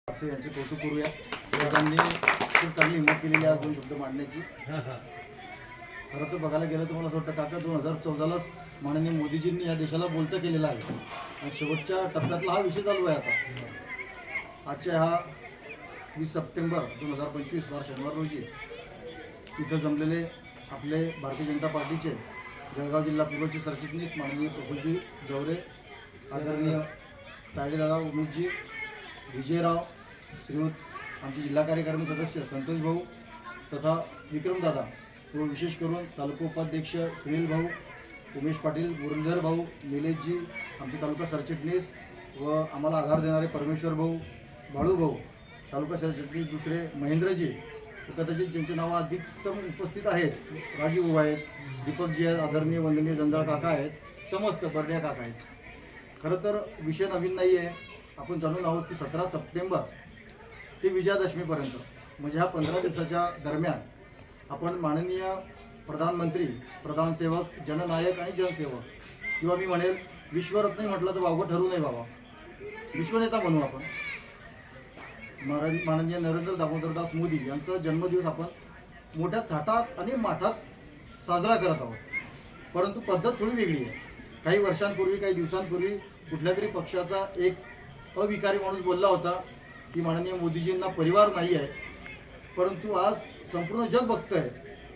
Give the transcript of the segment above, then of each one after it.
यांचे कौतुक करूया. त्यांनी खूप चांगली हिंमत केलेली आहे दोन शब्द मांडण्याची. खरं तर बघायला गेलं तर मला असं वाटतं काका 2014लाच माननीय मोदीजींनी या देशाला बोलतं केलेलं आहे आणि शेवटच्या टप्प्यातला हा विषय चालू आहे आता. आजच्या हा 20 सप्टेंबर 2025 वार शनिवार रोजी इथं जमलेले आपले भारतीय जनता पार्टीचे जळगाव जिल्हा पूर्वचे सरचिटणीस माननीय प्रफुल्लजी जवरे, आदरणीय तायडेदादा उमेशजी, विजयराव, श्रीयुत आमचे जिल्हा कार्यकारिणी सदस्य संतोष भाऊ तथा विक्रमदादा व विशेष करून तालुका उपाध्यक्ष सुनील भाऊ, उमेश पाटील, मुरलीधर भाऊ, निलेशजी, आमचे तालुका सरचिटणीस व आम्हाला आधार देणारे परमेश्वर भाऊ, बाळू भाऊ, तालुका सरचिटणीस दुसरे महेंद्रजी, कदाचित ज्यांचे नावं अधिकतम उपस्थित आहेत, राजीव भाऊ आहेत, दीपकजी आहेत, आदरणीय वंदनीय जंजाळ काका आहेत, समस्त बर्ड्या काका आहेत. खरं तर विषय नवीन नाही आहे. आपण जाणून आहोत की 17 सप्टेंबर ते विजयादशमीपर्यंत म्हणजे ह्या 15 दिवसाच्या दरम्यान आपण माननीय प्रधानमंत्री, प्रधानसेवक, जननायक आणि जनसेवक किंवा मी म्हणेल विश्वरत्न म्हटलं तर वावगं ठरू नये बाबा, विश्वनेता म्हणू आपण, माननीय नरेंद्र दामोदरदास मोदी यांचा जन्मदिवस आपण मोठ्या थाटात आणि माठात साजरा करत आहोत. परंतु पद्धत थोडी वेगळी आहे. काही वर्षांपूर्वी, काही दिवसांपूर्वी कुठल्या तरी पक्षाचा एक अविकारी माणूस बोलला होता की माननीय मोदीजींना परिवार नाही आहे. परंतु आज संपूर्ण जग बघतं आहे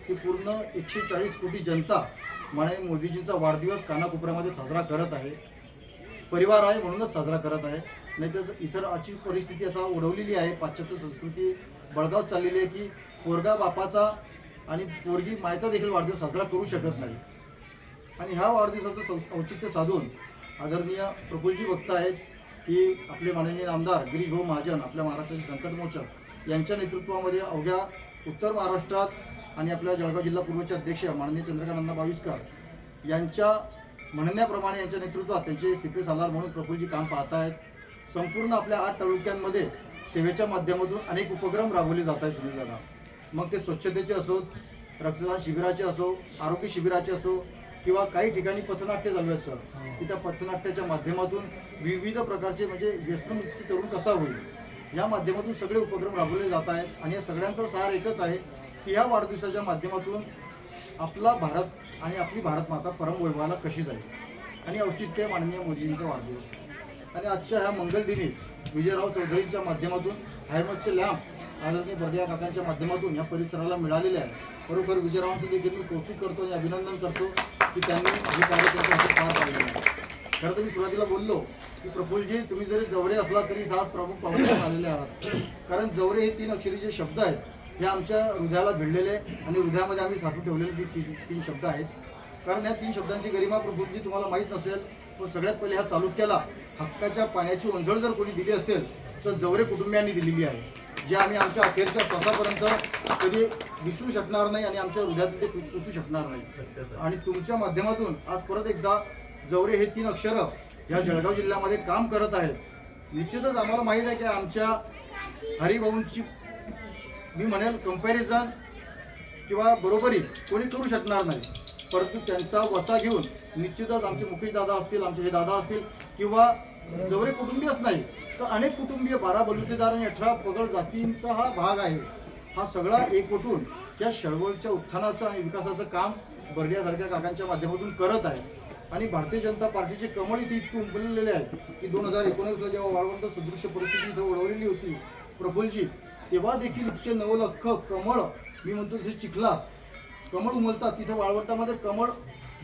की पूर्ण 140 कोटी जनता माननीय मोदीजींचा वाढदिवस कानाकोपऱ्यामध्ये साजरा करत आहे. परिवार आहे म्हणूनच साजरा करत आहे. नाहीतर इतर अशी परिस्थिती असा ओढवलेली आहे, पाश्चात्य संस्कृती बळगावत चाललेली आहे की पोरगा बापाचा आणि पोरगी मायचा देखील वाढदिवस साजरा करू शकत नाही. आणि ह्या वाढदिवसाचं औचित्य साधून आदरणीय प्रफुल्लजी बघत आहेत की आपले माननीय आमदार गिरीश भाऊ महाजन, आपल्या महाराष्ट्राचे संकटमोचक यांच्या नेतृत्वामध्ये अवघ्या उत्तर महाराष्ट्रात आणि आपल्या जळगाव जिल्हा पूर्वचे अध्यक्ष माननीय चंद्रकांत अण्णा बाविस्कर यांच्या म्हणण्याप्रमाणे यांच्या नेतृत्वात त्यांचे CP सालार म्हणून प्रफुल्लजी काम पाहत आहेत. संपूर्ण आपल्या 8 तालुक्यांमध्ये सेवेच्या माध्यमातून अनेक उपक्रम राबवले जात आहेत सुनील दादा. मग ते स्वच्छतेचे असोत, रक्तदान शिबिराचे असो, आरोग्य शिबिराचे असो किंवा काही ठिकाणी पथनाट्य चालू आहेत सर, की त्या पथनाट्याच्या माध्यमातून विविध प्रकारचे म्हणजे व्यसनमुक्ती तरुण कसा होईल या माध्यमातून सगळे उपक्रम राबवले जात आहेत. आणि या सगळ्यांचा सार एकच आहे की या वाढदिवसाच्या माध्यमातून आपला भारत आणि आपली भारत माता परमवैभवाला कशी जाईल आणि औचित्य माननीय मोदींचा वाढदिवस. आणि आजच्या ह्या मंगलदिनी विजयराव चौधरींच्या माध्यमातून हायमतचे लॅम्प आदरणीय बर्डिया काकांच्या माध्यमातून या परिसराला मिळालेले आहे. बरोबर विजयरावांचं देखील मी कौतुक करतो आणि अभिनंदन करतो की त्यांनी हे कार्यक्रम पार पाडले आहे. खरं तर मी सुरुवातीला बोललो की प्रफुल्लजी तुम्ही जरी जवरे असला तरी इथं आज प्रमुख पाहुणे आलेले आहात. कारण जवरे हे 3 अक्षरी जे शब्द आहेत हे आमच्या हृदयाला भिडलेले आणि हृदयामध्ये आम्ही साठवून ठेवलेले जे 3 शब्द आहेत. कारण ह्या 3 शब्दांची गरिमा प्रफुल्लजी तुम्हाला माहीत नसेल पण सगळ्यात पहिले ह्या तालुक्याला हक्काच्या पाण्याची ओंजळ जर कोणी दिली असेल तर जवरे कुटुंबियांनी दिलेली आहे, जे आम्ही आमच्या अखेरच्या श्वासापर्यंत कधी विसरू शकणार नाही आणि आमच्या हृदयात ते पुसू शकणार नाही. आणि तुमच्या माध्यमातून आज परत एकदा जवरे हे 3 अक्षरं या जळगाव जिल्ह्यामध्ये काम करत आहेत. निश्चितच आम्हाला माहीत आहे की आमच्या हरिभाऊंची मी म्हणेल कंपॅरिझन किंवा बरोबरी कोणी करू शकणार नाही. परंतु त्यांचा वसा घेऊन निश्चितच आमचे मुकेश दादा असतील, आमचे हे दादा असतील किंवा जवरे कुटुंबीयच नाही तर अनेक कुटुंबीय 12 बलुतेदार आणि 18 पगड जातींचा हा भाग आहे. हा सगळा एकवटून त्या शळवळच्या उत्थानाचं आणि विकासाचं काम बर्डियासारख्या काकांच्या माध्यमातून करत आहे. आणि भारतीय जनता पार्टीचे कमळ इथे इतके उमललेले आहेत की 2019ला जेव्हा वाळवंट सदृश्य परिस्थिती इथं ओढवलेली होती प्रफुल्लजी, तेव्हा देखील इतके 9 लाख कमळ, मी म्हणतो जसे चिखला कमळ उमलतात तिथं वाळवंटामध्ये कमळ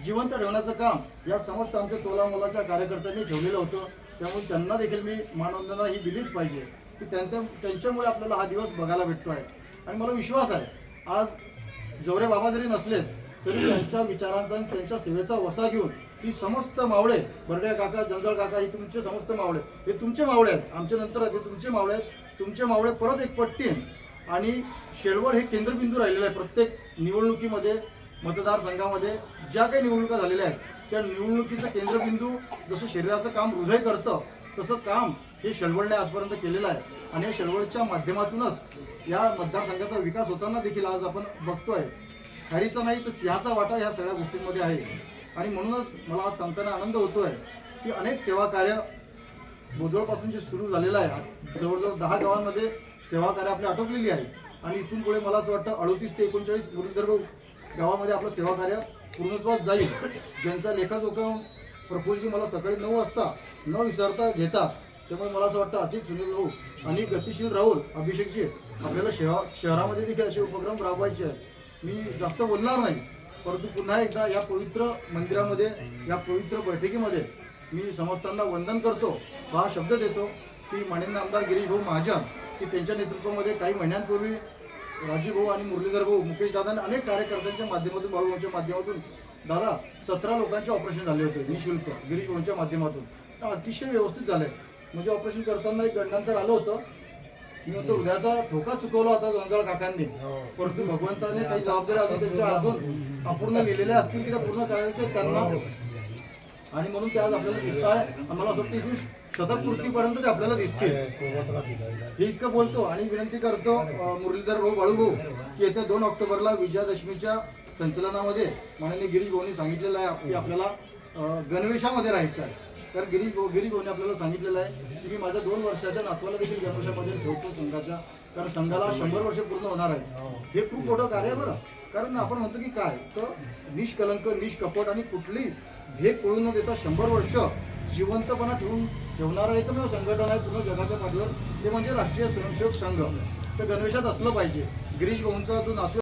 जिवंत ठेवण्याचं काम या समस्त आमच्या तोलामोलाच्या कार्यकर्त्यांनी ठेवलेलं होतं. त्यामुळे त्यांना देखील मी मानवंदना ही दिलीच पाहिजे की त्यांच्यामुळे आपल्याला हा दिवस बघायला भेटतो आहे. आणि मला विश्वास आहे आज जवरे बाबा जरी नसलेत तरी त्यांच्या विचारांचा आणि त्यांच्या सेवेचा वसा घेऊन ही समस्त मावळे, बर्ड्या काका, जंजाळ काका, ही तुमचे समस्त मावळे, हे तुमचे मावळे आहेत, आमच्या नंतर आहेत, हे तुमचे मावळे आहेत. तुमचे मावळे परत एक पट्टीन आणि शेळवड हे केंद्रबिंदू राहिलेलं आहे. प्रत्येक निवडणुकीमध्ये मतदारसंघामध्ये ज्या काही निवडणुका झालेल्या आहेत त्या निवडणुकीचं केंद्रबिंदू जसं शरीराचं काम हृदय करतं तसं काम हे शेळवडने आजपर्यंत केलेलं आहे. आणि या शेळवडच्या माध्यमातूनच या मतदारसंघाचा विकास होताना देखील आज आपण बघतोय. हरीचा नाही तर सिंहाचा वाटा ह्या सगळ्या गोष्टींमध्ये आहे. आणि म्हणूनच मला आज सांगताना आनंद होतोय की अनेक सेवा कार्य बोजवळपासून जे सुरू झालेलं आहे, जवळजवळ 10 गावांमध्ये सेवा कार्य आपली आटोपलेली आहे आणि इथून पुढे मला असं वाटतं 38 ते 39 मुरलीधर भाऊ गावामध्ये आपलं सेवा कार्य पूर्णत्वास जाईल. ज्यांचा लेखाजोखा प्रफुल्लजी मला सकाळी 9 वाजता न विसरता घेतात. त्यामुळे मला असं वाटतं अतिक सुनील भाऊ आणि गतिशील राहुल अभिषेकजी आपल्याला शहरामध्ये देखील असे उपक्रम राबवायचे आहेत. मी जास्त बोलणार नाही, परंतु पुन्हा एकदा या पवित्र मंदिरामध्ये, या पवित्र बैठकीमध्ये मी समस्तांना वंदन करतो, हा शब्द देतो की माननीय आमदार गिरीश भाऊ महाजन की त्यांच्या नेतृत्वामध्ये काही महिन्यांपूर्वी राजीव भाऊ आणि मुरलीधर भाऊ, मुकेश दादा आणि अनेक कार्यकर्त्यांच्या माध्यमातून, बाळूभाऊच्या माध्यमातून दादा 17 लोकांचे ऑपरेशन झाले होते निःशुल्क गिरीश भाऊंच्या माध्यमातून. तर अतिशय व्यवस्थित झालं. म्हणजे ऑपरेशन करताना एक गंडांतर आलं होतं. मी म्हणतो हृदयाचा ठोका चुकवला होता जोंजाळ काकांनी, परंतु भगवंताने काही जबाबदारी अजून त्यांच्या हातून अपूर्ण लिहिलेल्या असतील की त्या पूर्ण करायच्या त्यांना, आणि म्हणून ते आज आपल्याला दिसत आहे. आम्हाला असं वाटतं की शतकपूर्तीपर्यंत ते आपल्याला दिसते. हे इतकं बोलतो आणि विनंती करतो मुरलीधर भाऊ, बाळू भाऊ की येत्या 2 ऑक्टोबरला विजयादशमीच्या संचलनामध्ये माननीय गिरीश भाऊंनी सांगितलेलं आहे की आपल्याला गणवेशामध्ये राहायचं आहे. तर गिरीश भाऊंनी आपल्याला सांगितलेलं आहे की मी माझ्या 2 वर्षाच्या नातवाला देखील गणवेशामध्ये ठेवतो संघाच्या, कारण संघाला 100 वर्ष पूर्ण होणार आहे. हे खूप मोठं कार्य आहे बरं. कारण आपण म्हणतो की काय तर निष्कलंक, निष्कपट आणि कुठली भेद पळू न देता 100 वर्ष जिवंतपणा ठेवणारा एकमेव संघटना आहे पूर्ण जगाच्या पाठीवर, ते म्हणजे राष्ट्रीय स्वयंसेवक संघ. तर गणवेशात असलं पाहिजे. गिरीश भाऊंचा जो नातू